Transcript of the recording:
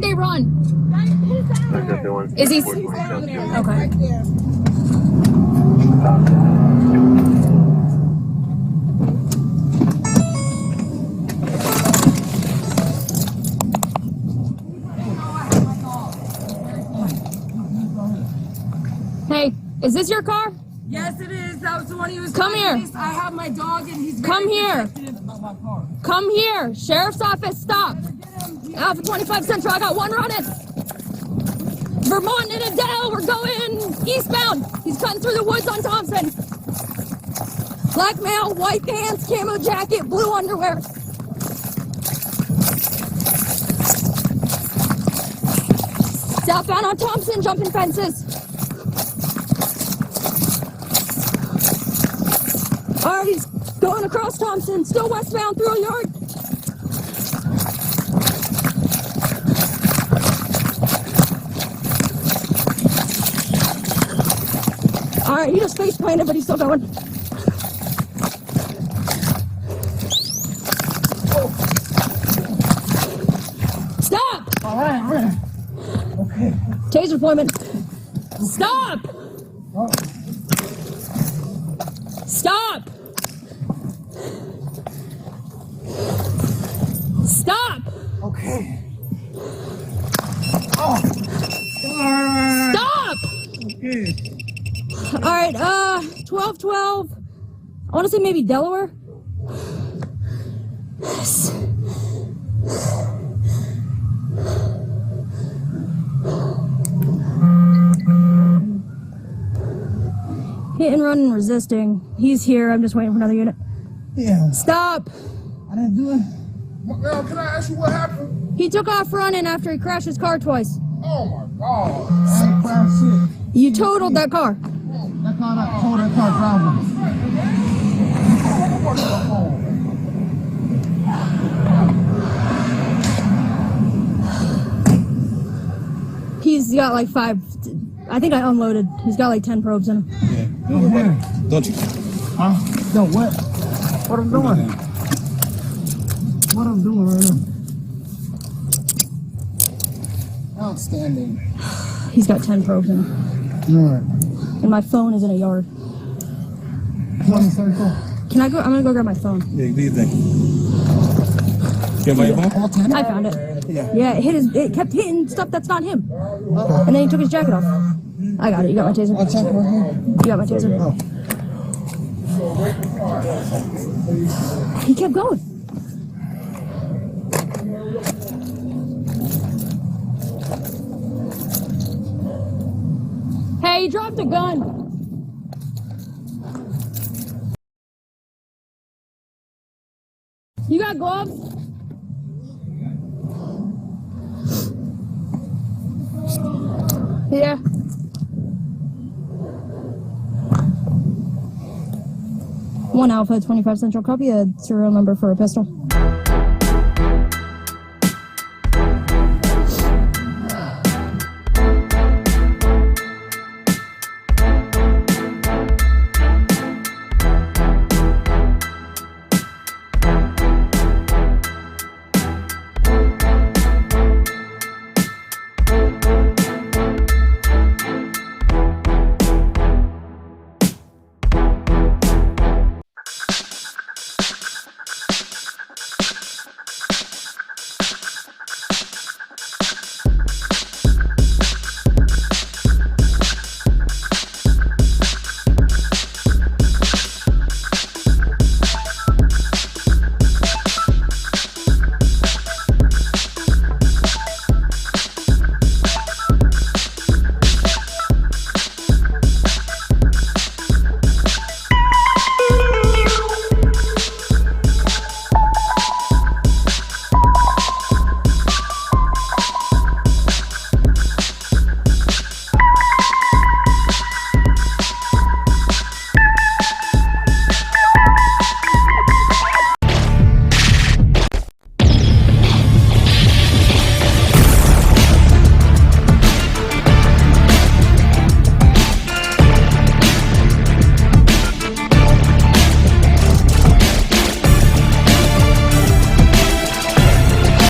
did they run? Is he? Okay. Hey, is this your car? Yes, it is. That was the one he was. Come here. I have my dog and he's. Come here. Come here. Sheriff's office, stop. Alpha 25 Central, I got one running. Vermont and Adele, we're going eastbound. He's cutting through the woods on Thompson. Black male, white pants, camo jacket, blue underwear. Southbound on Thompson, jumping fences. All right, he's going across Thompson, still westbound through a yard. All right, he just face planted, but he's still going. Stop! All right. Okay. Taser deployment. Stop! Stop! Stop! Okay. Stop! Okay. All right, 1212. I want to say maybe Delaware. Hit and run and resisting. He's here. I'm just waiting for another unit. Yeah. Stop. I didn't do it. Well, can I ask you what happened? He took off running after he crashed his car twice. Oh my God. I ain't crashed shit. You totaled that car. That car, that car driver. He's got like 5. I think I unloaded. He's got like 10 probes in him. Yeah. Don't you? Huh? No, what? What I'm doing? What I'm doing right now? Outstanding. He's got 10 probes in him. Alright. And my phone is in a yard. Can I go? I'm gonna go grab my phone. Yeah, do you think? Get my phone? I found it. Yeah. Yeah, it kept hitting stuff that's not him. And then he took his jacket off. I got it. You got my taser. You got my taser. He kept going. Hey, he dropped a gun. You got gloves? Yeah. One Alpha, 25 Central. Copy a serial number for a pistol.